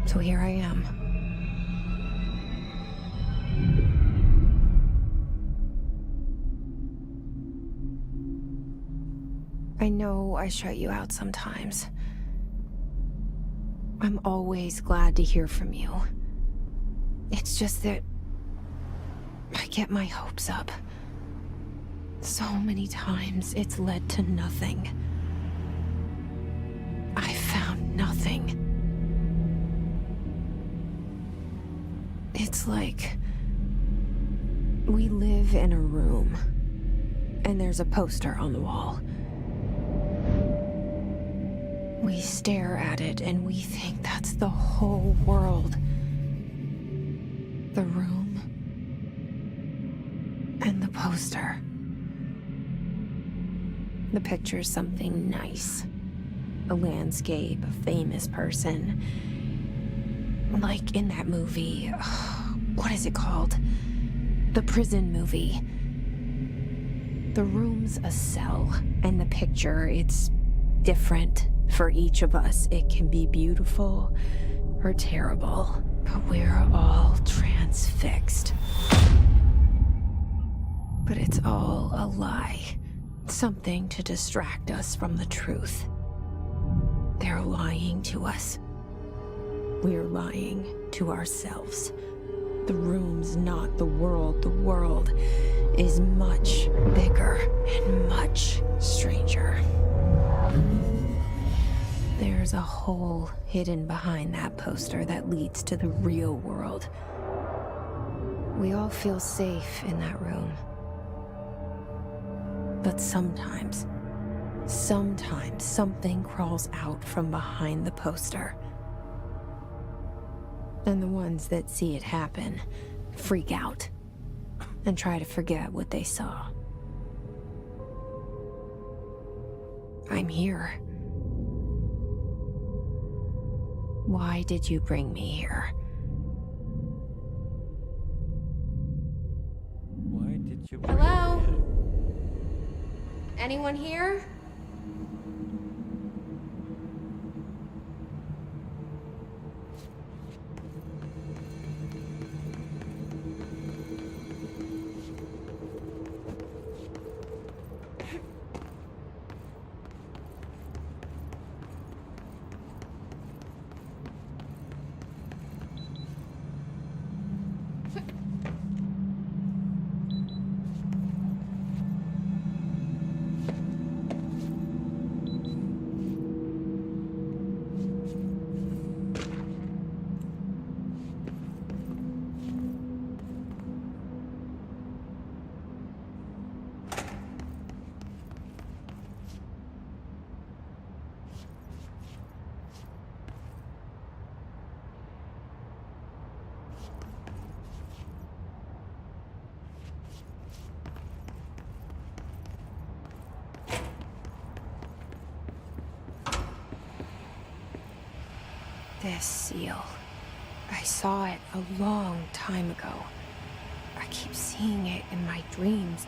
So here I am. I know I shut you out sometimes. I'm always glad to hear from you. It's just that I get my hopes up. So many times it's led to nothing. I found nothing. It's like we live in a room, and there's a poster on the wall. We stare at it and we think that's the whole world. The room and the poster. The picture's something nice. A landscape, a famous person. Like in that movie, what is it called? The prison movie. The room's a cell, and the picture, it's different for each of us. It can be beautiful or terrible, but we're all transfixed. But it's all a lie. Something to distract us from the truth. They're lying to us. We're lying to ourselves. The room's not the world. The world is much bigger and much stranger. There's a hole hidden behind that poster that leads to the real world. We all feel safe in that room. But sometimes something crawls out from behind the poster. And the ones that see it happen freak out and try to forget what they saw. I'm here. Why did you bring me here? Why did you bring Hello? me here? Anyone here? This seal. I saw it a long time ago. I keep seeing it in my dreams.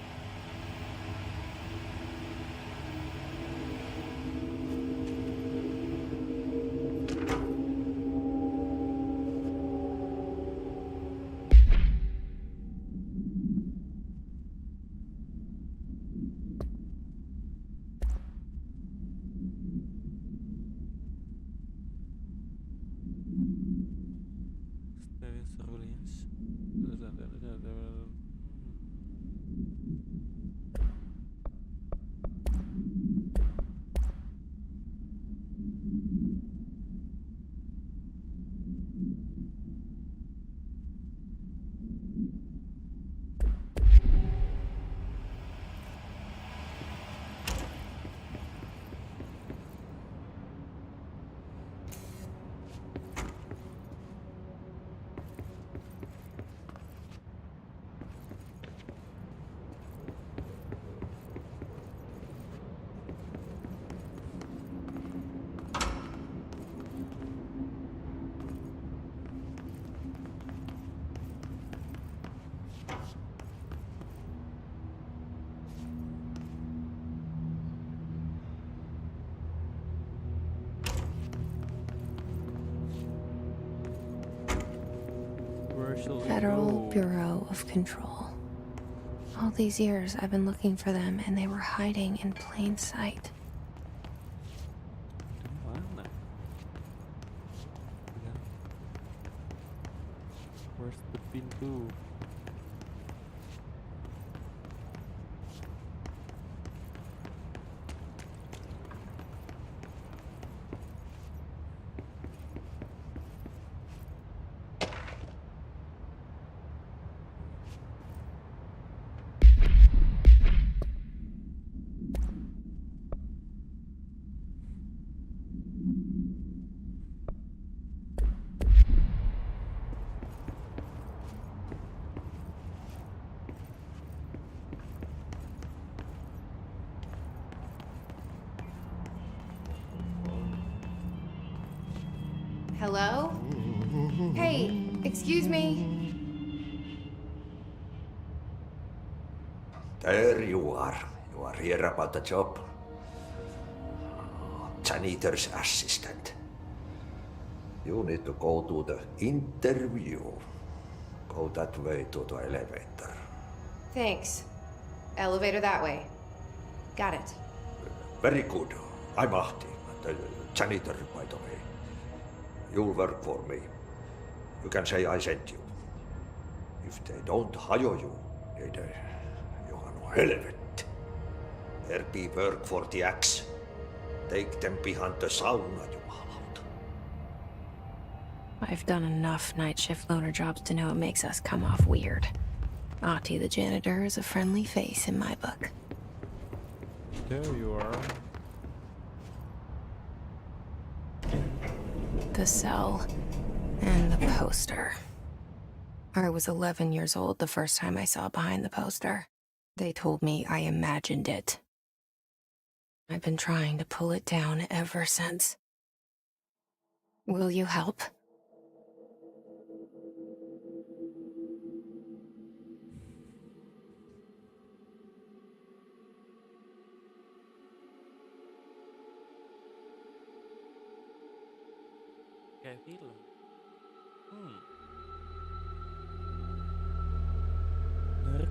Federal Bureau of Control. All these years I've been looking for them and they were hiding in plain sight. Mana? Where's the pintu? Hello? Hey, excuse me. There you are. You are here about the job. Janitor's assistant. You need to go to the interview. Go that way to the elevator. Thanks. Elevator that way. Got it. Very good. I'm Ahti, the janitor, by the way. You'll work for me. You can say I sent you. If they don't hire you, niin Johan on helvet. There be work for the axe. Take them behind the sauna, jumalauta. I've done enough night shift loner jobs to know it makes us come off weird. Ahti the janitor is a friendly face in my book. There you are. The cell and the poster. I was 11 years old the first time I saw behind the poster. They told me I imagined it. I've been trying to pull it down ever since. Will you help? Kayak film. Menarik, menarik.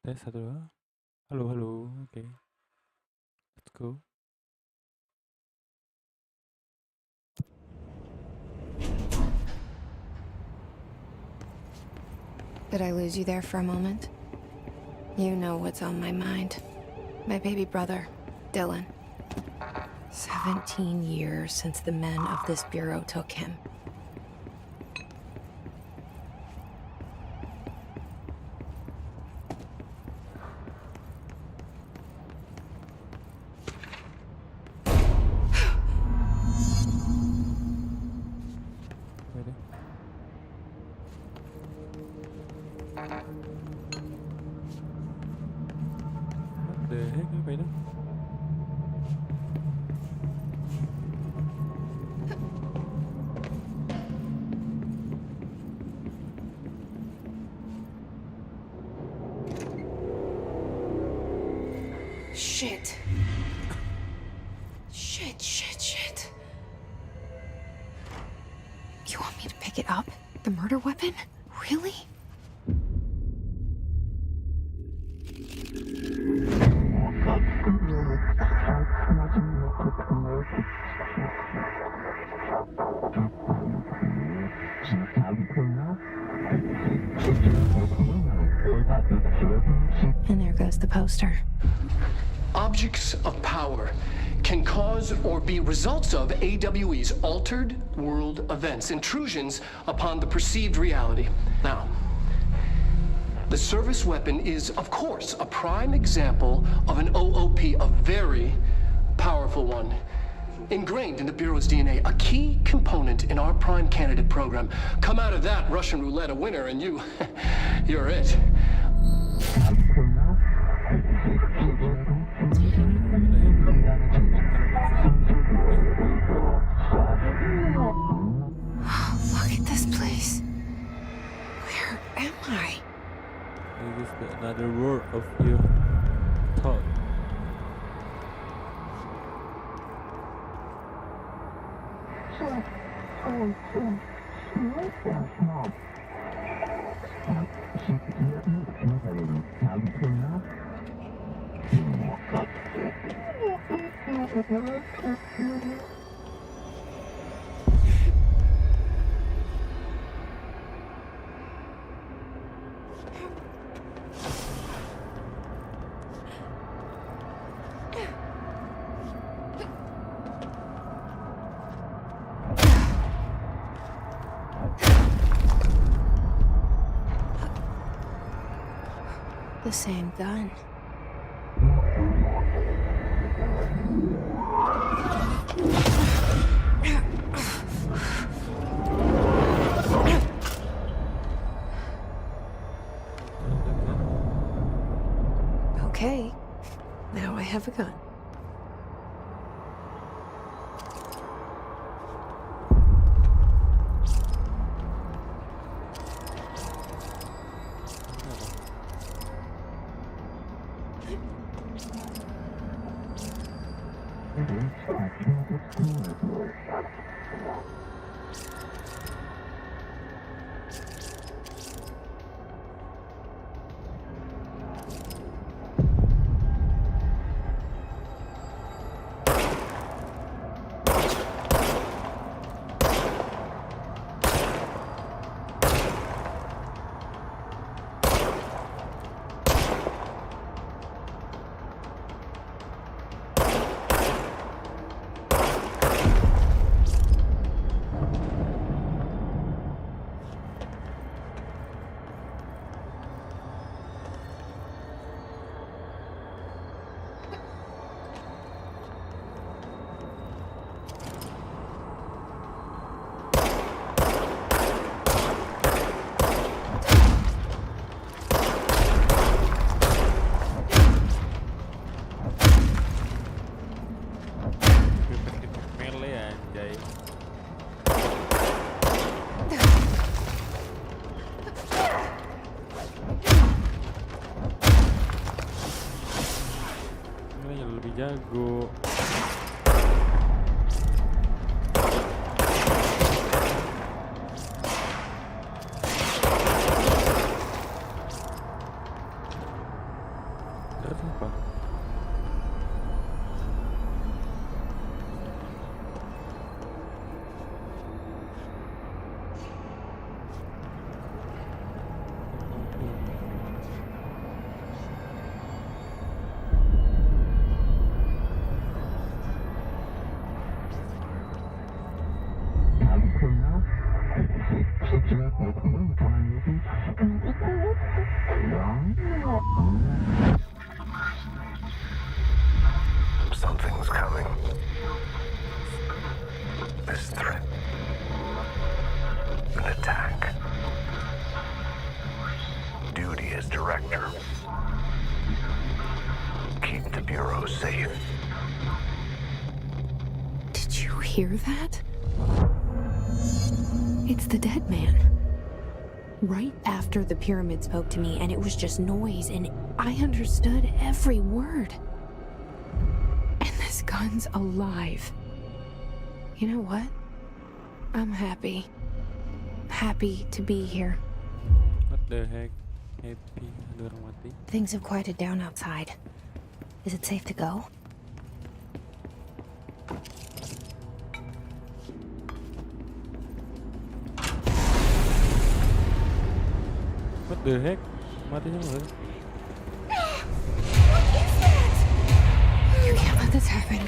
Tes 1 2. Halo, halo. Oke. Let's go. Did I lose you there for a moment? You know what's on my mind. My baby brother, Dylan. 17 years since the men of this bureau took him. Ready? What the heck? Apa itu? Shit. Shit. You want me to pick it up? The murder weapon? Really? And there goes the poster. Objects of power can cause or be results of AWE's altered world events, intrusions upon the perceived reality. Now, the service weapon is, of course, a prime example of an OOP, a very powerful one. Ingrained in the Bureau's DNA, a key component in our prime candidate program. Come out of that Russian roulette a winner and you're it. Look at this place. Where am I? This is another world of your thought. The same gun. Okay, now I have a gun. Lebih jago. Lihat apa? Something's coming. This threat. An attack. Duty as director. Keep the Bureau safe. Did you hear that? It's the dead man. Right after the pyramid spoke to me, and it was just noise, and I understood every word. And this gun's alive. You know what? I'm happy. Happy to be here. What the heck? Happy, ada orang mati. Things have quieted down outside. Is it safe to go? What the heck? Matinya nggak? You can't let this happen.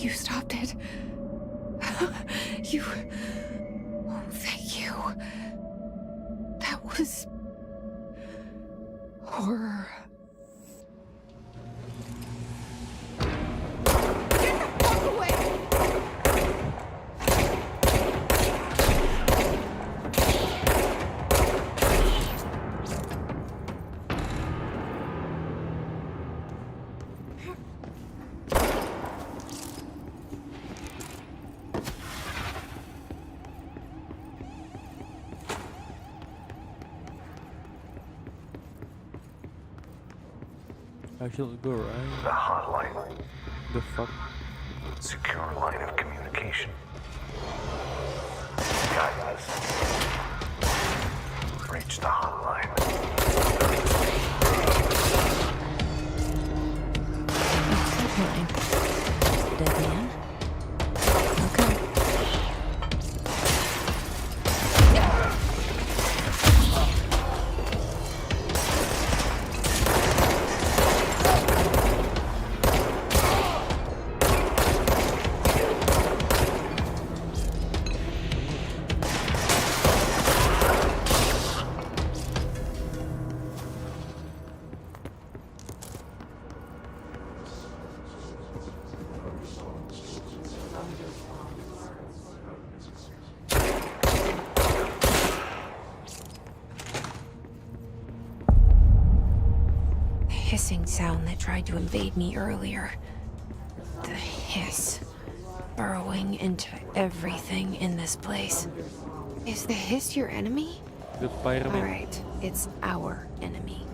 You stopped it. You... Oh, thank you. That was... horror. Get the fuck away! I should go, right? The hotline. The fuck? Secure line of communication. Guidance. Reach the hotline. Hotline. Dead man? Okay. Hissing sound that tried to invade me earlier. The hiss. Burrowing into everything in this place. Is the hiss your enemy? The pyramid. Alright, it's our enemy.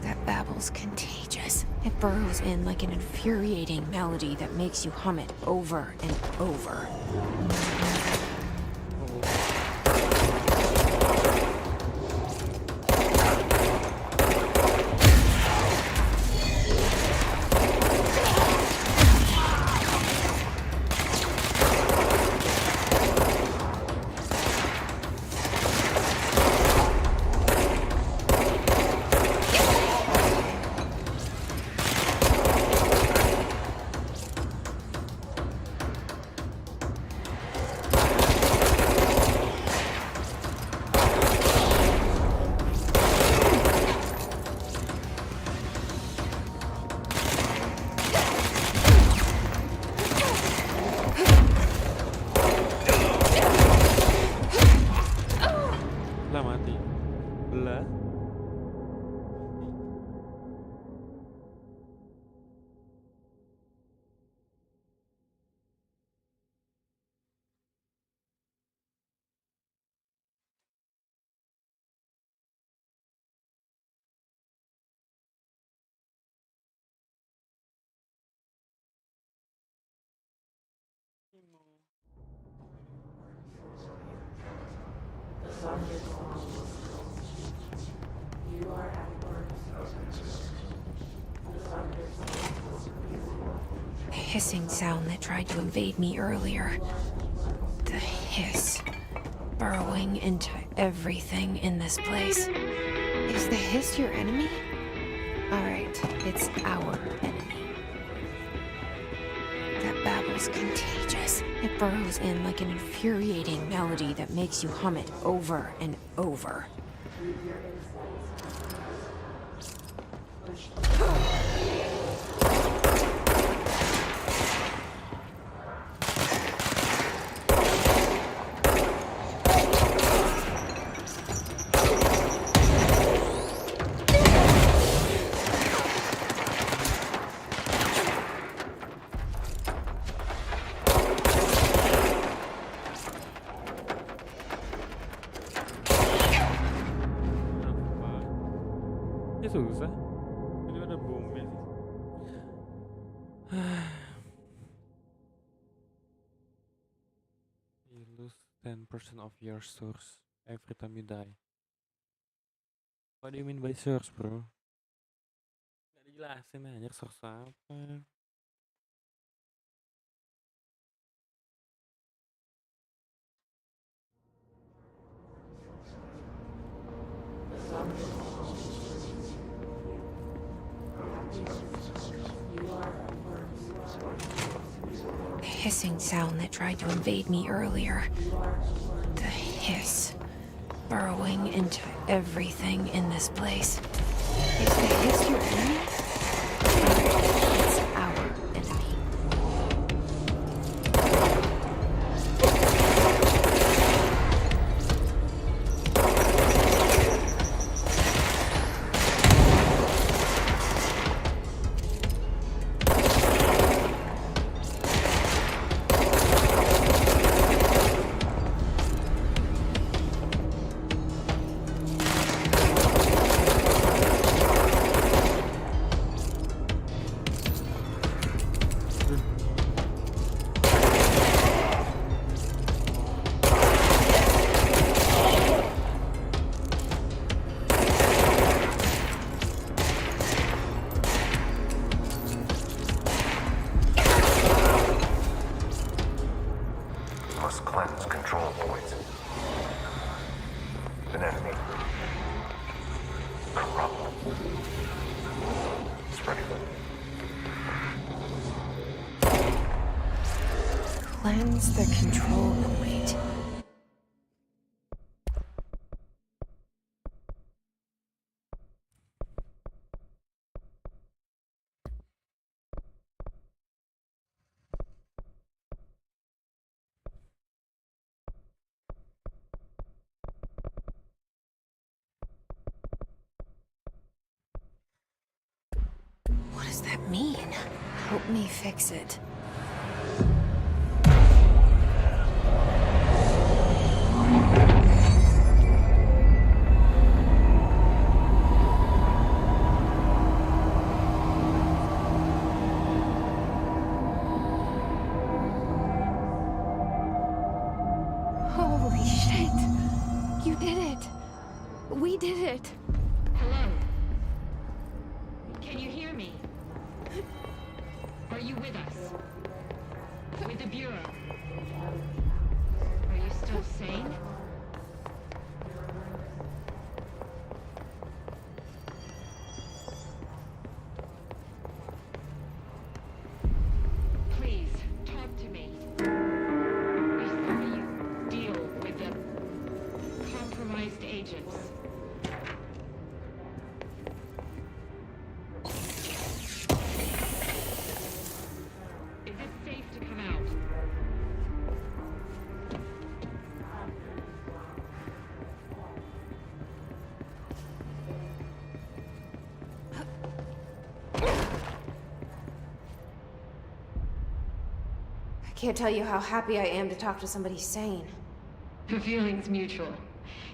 That babble's contagious. It burrows in like an infuriating melody that makes you hum it over and over. Selamat. Belah. The hissing sound that tried to invade me earlier. The hiss. Burrowing into everything in this place. Is the hiss your enemy? Alright, it's our enemy. That babble's contagious. It burrows in like an infuriating melody that makes you hum it over and over. Ya susah. Ini ada bomnya sih. You lose 10% of your source every time you die. What do you mean by source, bro? Nggak dijelasin aja source apa. hissing sound that tried to invade me earlier. The hiss, burrowing into everything in this place. Is the hiss your enemy? It's our enemy. Must cleanse control points. An enemy. Corrupt. Spreading. Cleanse the control point. What does that mean? Help me fix it. Holy shit! You did it! We did it! Hello? Can you hear me? Are you with us? With the Bureau? Are you still sane? Please, talk to me. I saw you deal with the compromised agents. Is it safe to come out? I can't tell you how happy I am to talk to somebody sane. The feeling's mutual.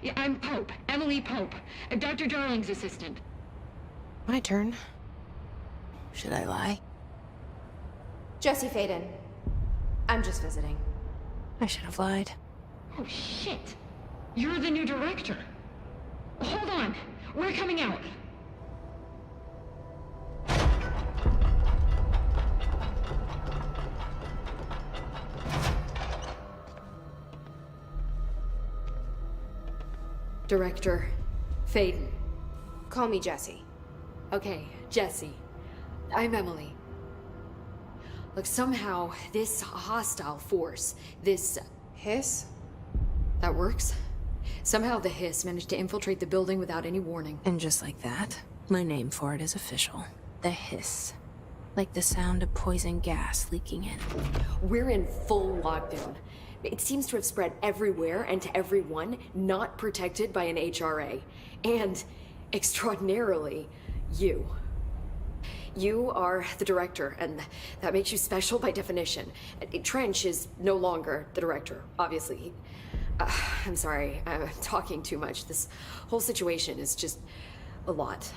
Yeah, I'm Pope, Emily Pope, Dr. Darling's assistant. My turn. Should I lie? Jesse Faden. I'm just visiting. I should have lied. Oh, shit. You're the new director. Hold on. We're coming out. Director Faden. Call me Jesse. Okay, Jesse. I'm Emily. Look, somehow this hostile force, this... Hiss? that works? Somehow the hiss managed to infiltrate the building without any warning. And just like that, my name for it is official. The hiss. Like the sound of poison gas leaking in. We're in full lockdown. It seems to have spread everywhere and to everyone not protected by an HRA. And, extraordinarily, you. You are the director, and that makes you special by definition. Trench is no longer the director, obviously. I'm sorry, I'm talking too much. This whole situation is just a lot.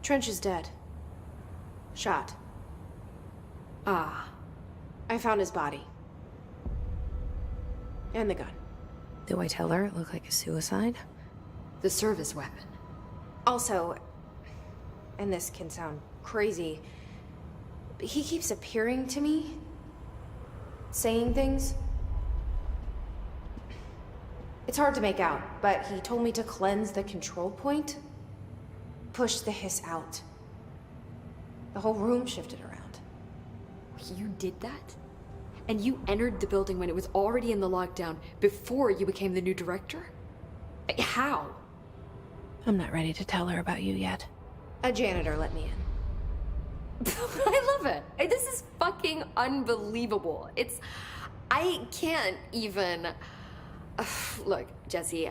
Trench is dead. Shot. Ah. I found his body. And the gun. Do I tell her it looked like a suicide? The service weapon. Also, and this can sound crazy, but he keeps appearing to me, saying things. It's hard to make out, but he told me to cleanse the control point, push the hiss out. The whole room shifted around. You did that? And you entered the building when it was already in the lockdown before you became the new director? How? I'm not ready to tell her about you yet. A janitor let me in. I love it. This is fucking unbelievable. I can't even... Look, Jesse,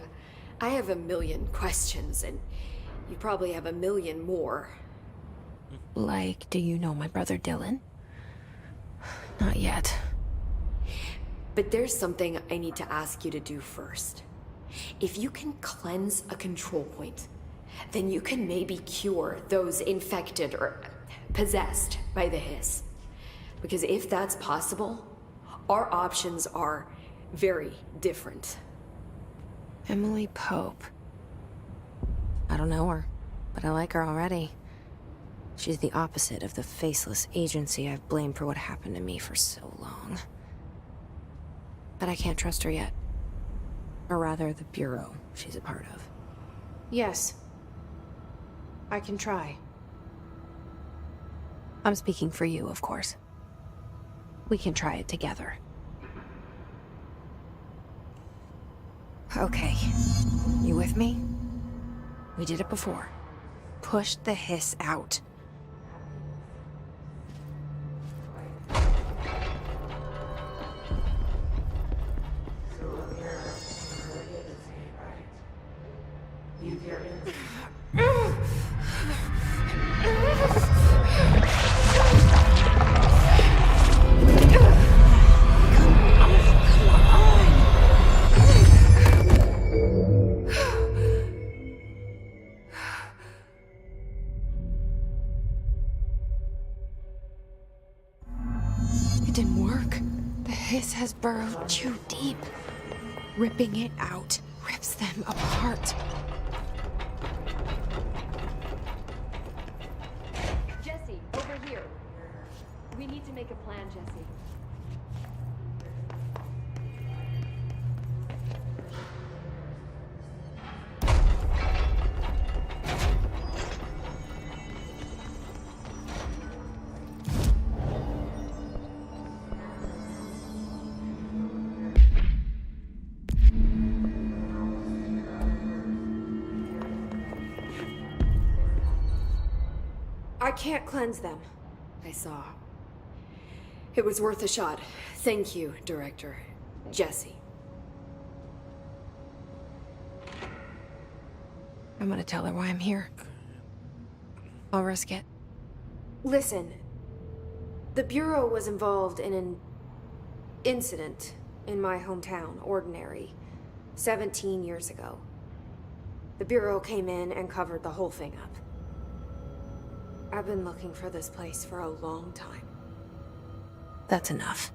I have a million questions, and you probably have a million more. Like, do you know my brother Dylan? Not yet. But there's something I need to ask you to do first. If you can cleanse a control point, then you can maybe cure those infected or possessed by the hiss. Because if that's possible, our options are very different. Emily Pope. I don't know her, but I like her already. She's the opposite of the faceless agency I've blamed for what happened to me for so long. But I can't trust her yet. Or rather, the Bureau she's a part of. Yes. I can try. I'm speaking for you, of course. We can try it together. Okay. You with me? We did it before. Push the hiss out. It didn't work. The hiss has burrowed too deep. Ripping it out rips them apart. Jesse, over here. We need to make a plan, Jesse. I can't cleanse them. I saw. It was worth a shot. Thank you, Director. Jesse. I'm gonna tell her why I'm here. I'll risk it. Listen. The Bureau was involved in an incident in my hometown, Ordinary, 17 years ago. The Bureau came in and covered the whole thing up. I've been looking for this place for a long time. That's enough.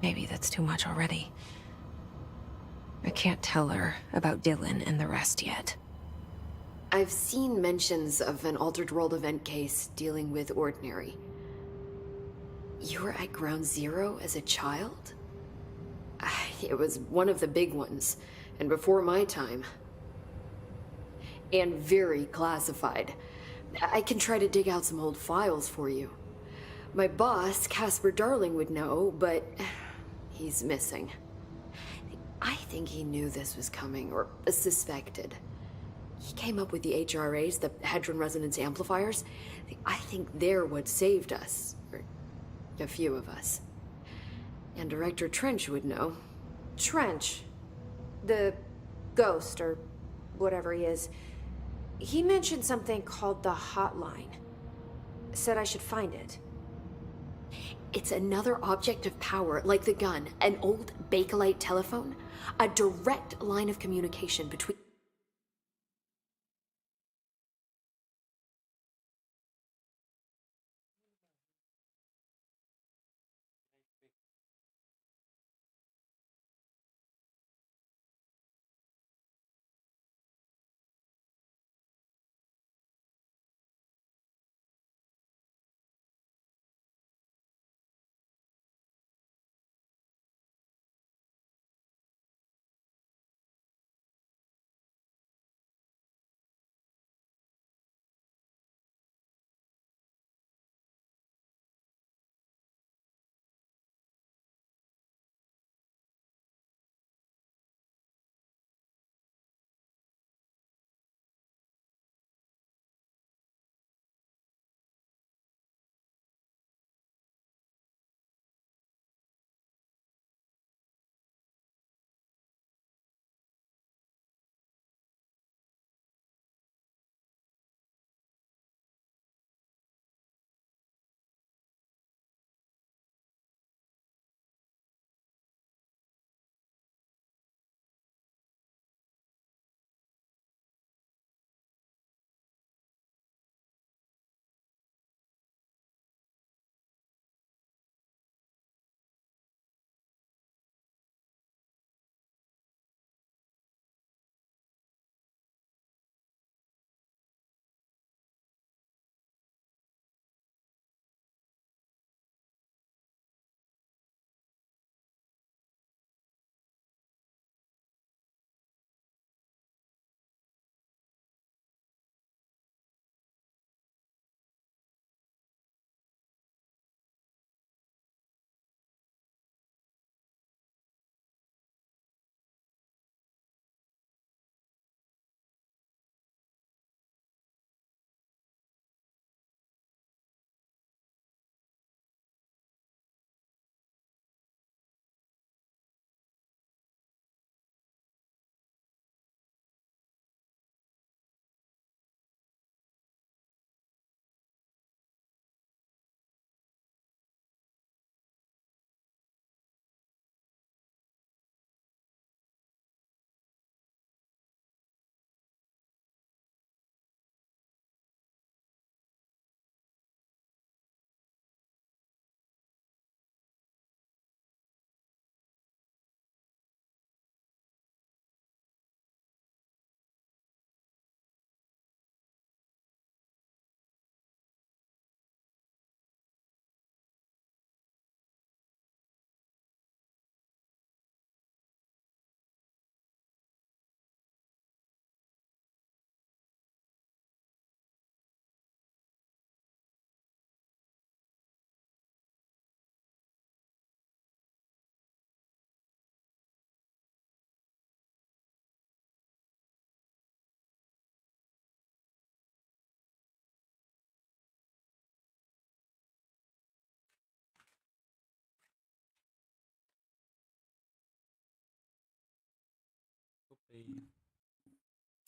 Maybe that's too much already. I can't tell her about Dylan and the rest yet. I've seen mentions of an Altered World event case dealing with Ordinary. You were at Ground Zero as a child? It was one of the big ones, and before my time. And very classified. I can try to dig out some old files for you. My boss, Casper Darling, would know, but he's missing. I think he knew this was coming, or suspected. He came up with the HRAs, the Hadron Resonance Amplifiers. I think they're what saved us, or a few of us. And Director Trench would know. Trench. The ghost, or whatever he is. He mentioned something called the Hotline. Said I should find it. It's another object of power, like the gun, an old Bakelite telephone, a direct line of communication between...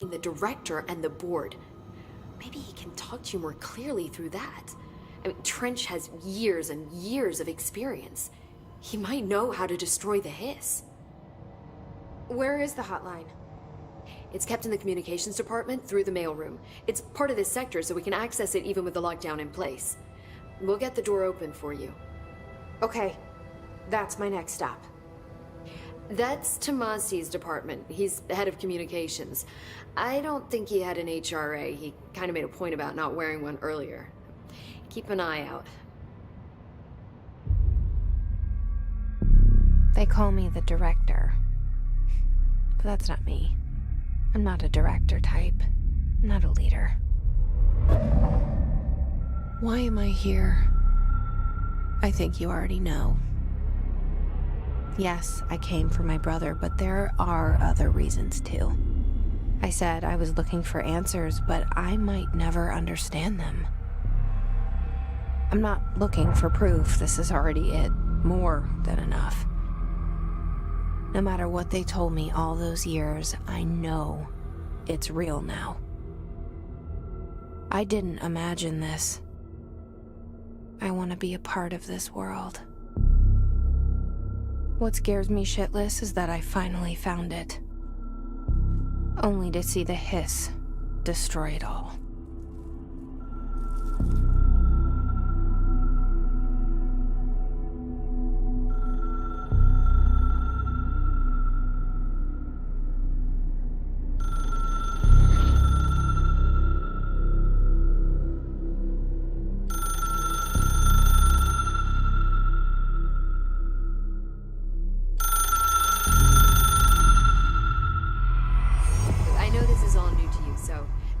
the director and the board. Maybe he can talk to you more clearly through that. I mean, Trench has years and years of experience. He might know how to destroy the hiss. Where is the hotline? It's kept in the communications department through the mailroom. It's part of this sector, so we can access it even with the lockdown in place. We'll get the door open for you. Okay, that's my next stop. That's Tomasi's department. He's the head of communications. I don't think he had an HRA. He kind of made a point about not wearing one earlier. Keep an eye out. They call me the director. But that's not me. I'm not a director type. I'm not a leader. Why am I here? I think you already know. Yes, I came for my brother, but there are other reasons too. I said I was looking for answers, but I might never understand them. I'm not looking for proof. This is already it. More than enough. No matter what they told me all those years, I know it's real now. I didn't imagine this. I want to be a part of this world. What scares me shitless is that I finally found it. Only to see the hiss destroy it all.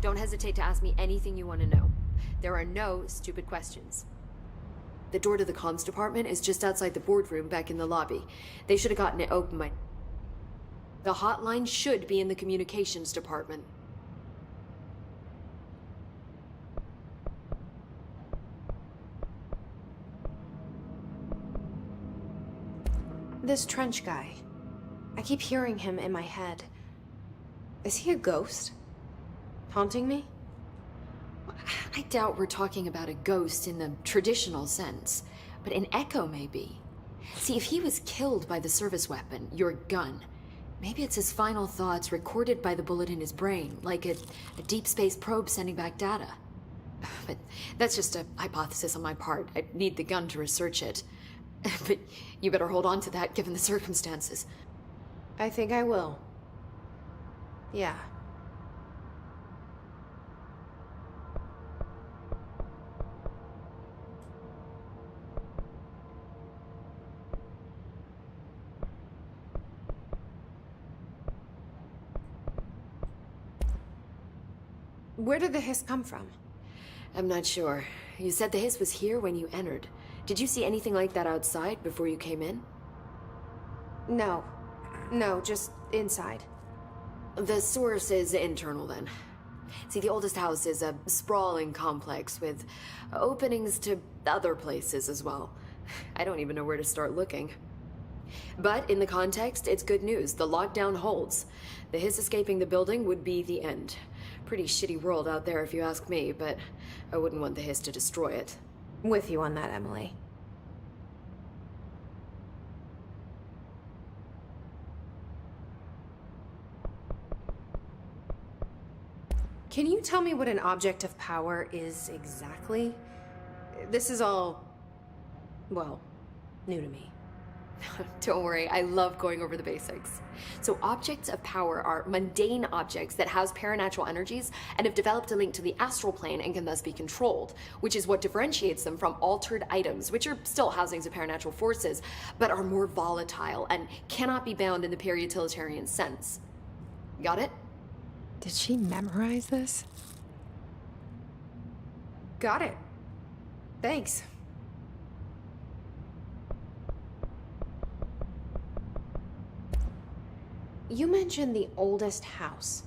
Don't hesitate to ask me anything you want to know. There are no stupid questions. The door to the comms department is just outside the boardroom back in the lobby. They should have gotten it open by... The hotline should be in the communications department. This Trench guy. I keep hearing him in my head. Is he a ghost? Haunting me? I doubt we're talking about a ghost in the traditional sense, but an echo maybe. See, if he was killed by the service weapon, your gun, maybe it's his final thoughts recorded by the bullet in his brain, like a deep space probe sending back data. But that's just a hypothesis on my part. I'd need the gun to research it. But you better hold on to that given the circumstances. I think I will. Yeah. Where did the hiss come from? I'm not sure. You said the hiss was here when you entered. Did you see anything like that outside before you came in? No. No, just inside. The source is internal then. See, the oldest house is a sprawling complex with openings to other places as well. I don't even know where to start looking. But in the context, it's good news. The lockdown holds. The hiss escaping the building would be the end. Pretty shitty world out there if you ask me, but I wouldn't want the hiss to destroy it. With you on that, Emily. Can you tell me what an object of power is exactly? This is all, well, new to me. Don't worry, I love going over the basics. So objects of power are mundane objects that house paranatural energies and have developed a link to the astral plane and can thus be controlled, which is what differentiates them from altered items, which are still housings of paranatural forces, but are more volatile and cannot be bound in the peri-utilitarian sense. Got it? Did she memorize this? Got it. Thanks. You mentioned the oldest house.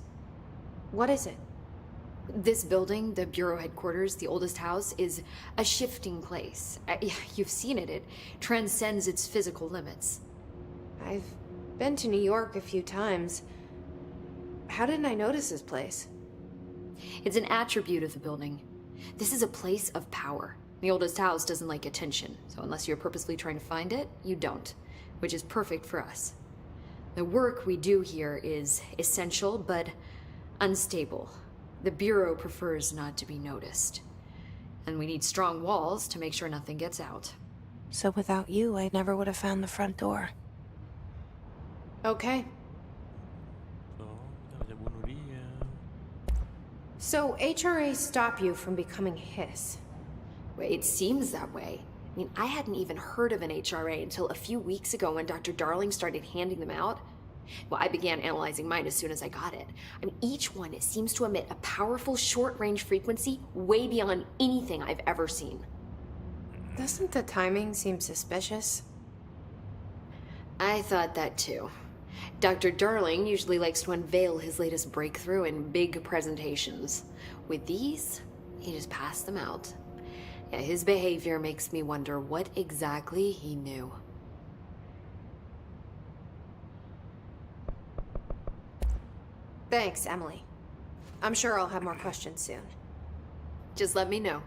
What is it? This building, the Bureau headquarters, the oldest house, is a shifting place. You've seen it. It transcends its physical limits. I've been to New York a few times. How didn't I notice this place? It's an attribute of the building. This is a place of power. The oldest house doesn't like attention, so unless you're purposely trying to find it, you don't, which is perfect for us. The work we do here is essential, but unstable. The Bureau prefers not to be noticed. And we need strong walls to make sure nothing gets out. So without you, I never would have found the front door. Okay. So, kita bisa bunuh dia. So HRA stop you from becoming his? It seems that way. I mean, I hadn't even heard of an HRA until a few weeks ago when Dr. Darling started handing them out. Well, I began analyzing mine as soon as I got it. I mean, each one seems to emit a powerful short-range frequency way beyond anything I've ever seen. Doesn't the timing seem suspicious? I thought that too. Dr. Darling usually likes to unveil his latest breakthrough in big presentations. With these, he just passed them out. Yeah, his behavior makes me wonder what exactly he knew. Thanks, Emily. I'm sure I'll have more questions soon. Just let me know.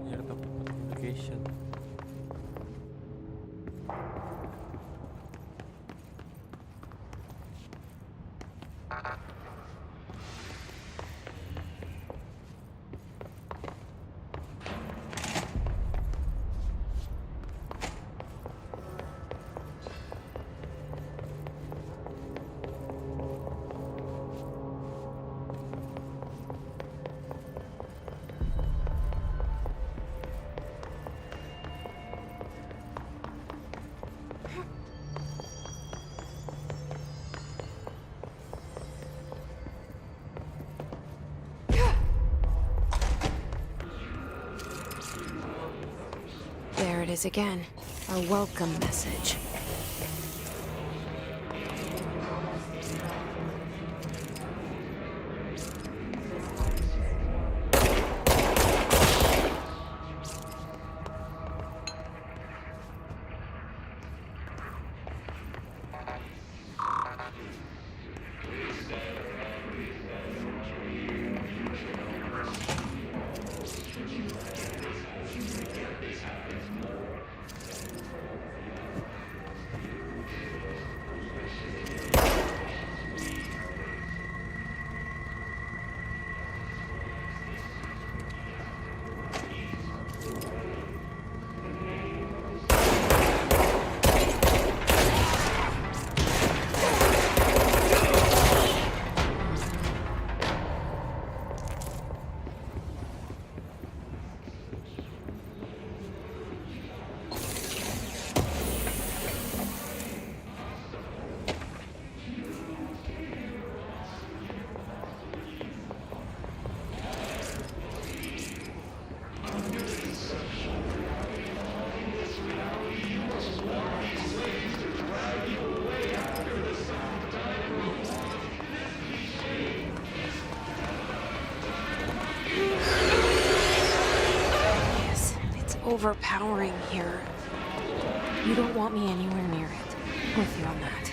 Nyari tempat communication. There it is again. Our welcome message. Overpowering here. You don't want me anywhere near it. I'm with you on that.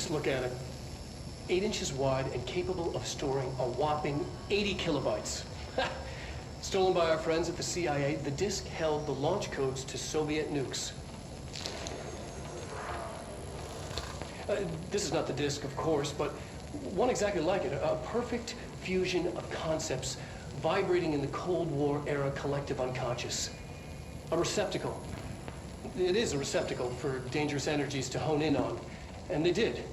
Just look at it. 8 inches wide and capable of storing a whopping 80 kilobytes. Stolen by our friends at the CIA, the disk held the launch codes to Soviet nukes. This is not the disk, of course, but one exactly like it. A perfect fusion of concepts vibrating in the Cold War era collective unconscious. A receptacle. It is a receptacle for dangerous energies to hone in on. And they did.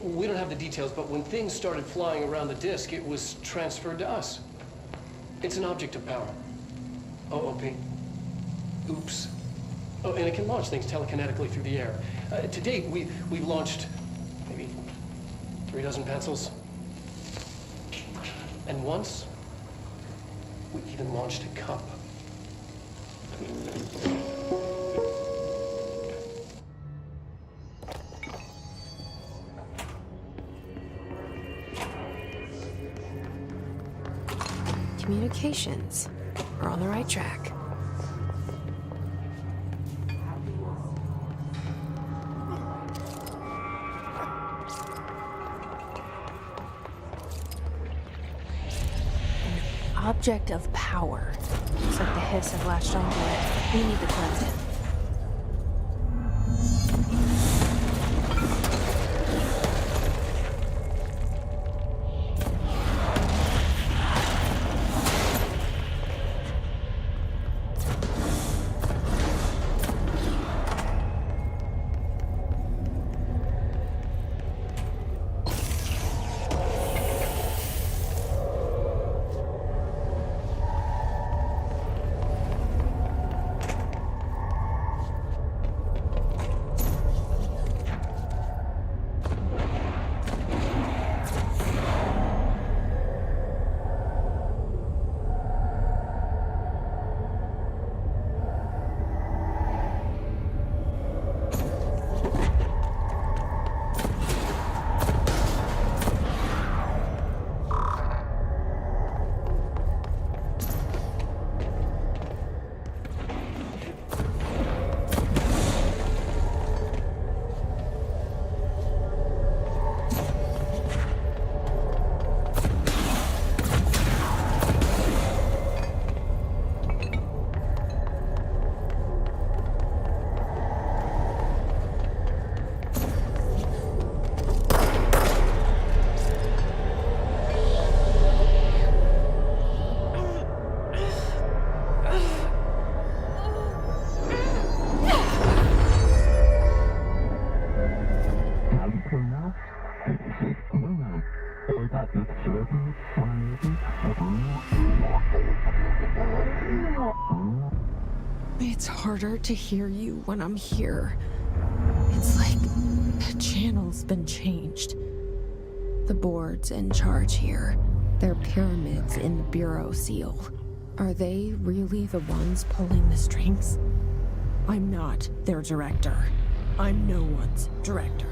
We don't have the details, but when things started flying around the disk, it was transferred to us. It's an object of power. OOP. Oops. Oh, and it can launch things telekinetically through the air. To date, we've launched maybe 3 dozen pencils. And once, we even launched a cup. Communications. We're on the right track. An object of power. Looks like the hiss have latched onto it. We need to cleanse it. It's harder to hear you when I'm here. It's like the channel's been changed. The board's in charge here. They're pyramids in the bureau seal. Are they really the ones pulling the strings? I'm not their director. I'm no one's director.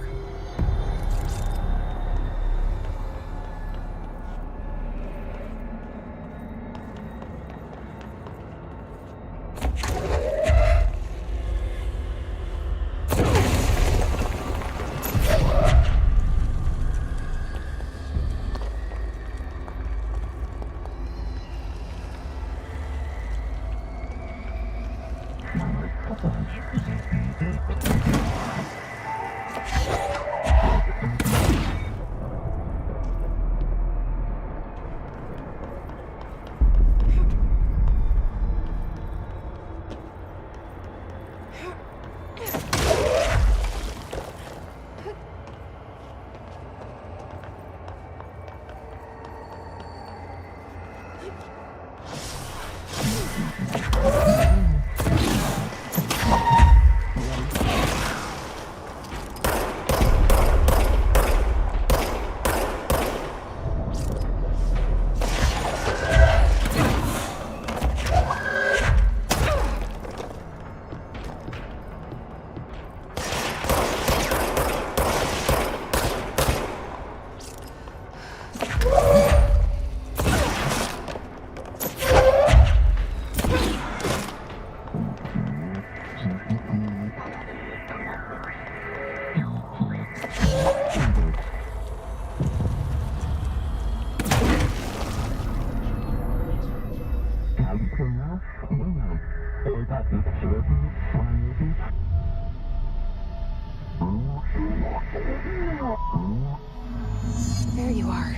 There you are.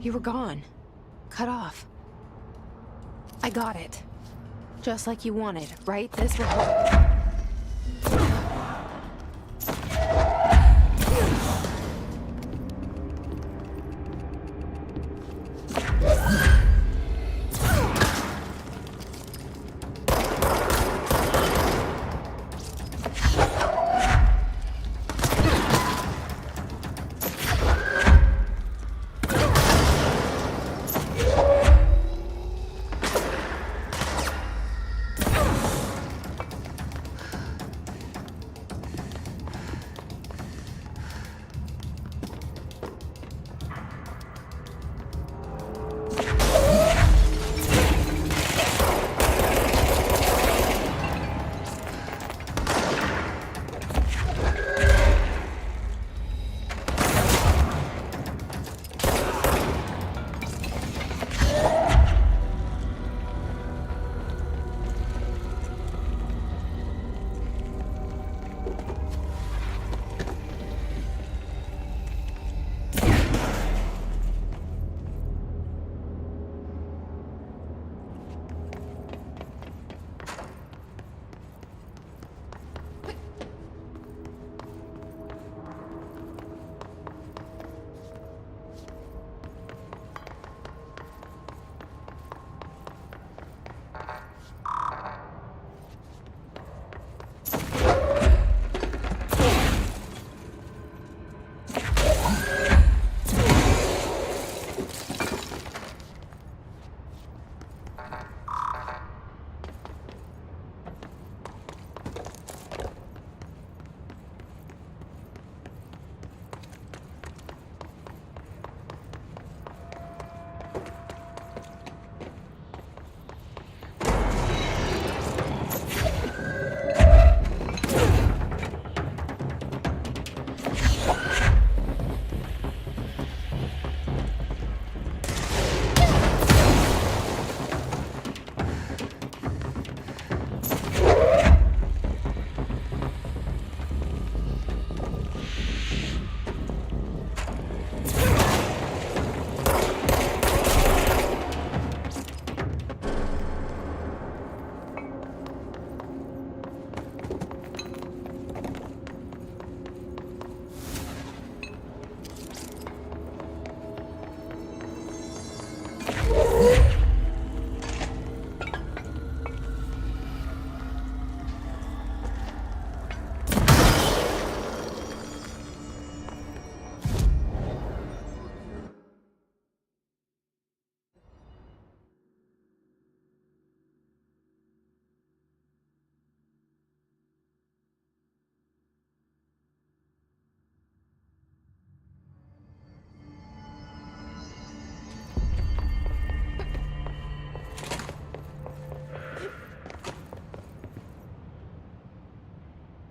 You were gone. Cut off. I got it. Just like you wanted, right? This will help.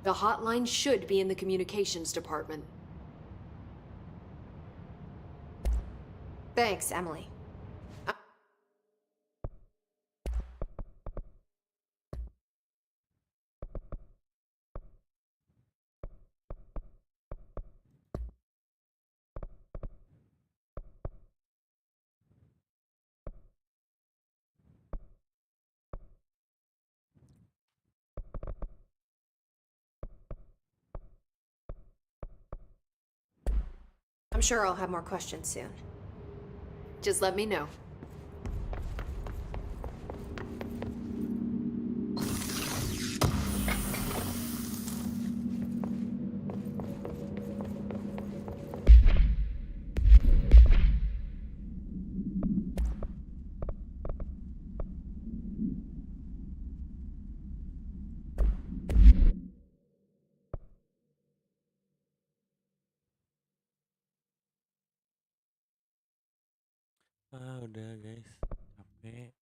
The hotline should be in the communications department. Thanks, Emily. I'm sure I'll have more questions soon. Just let me know. Udah guys, capek.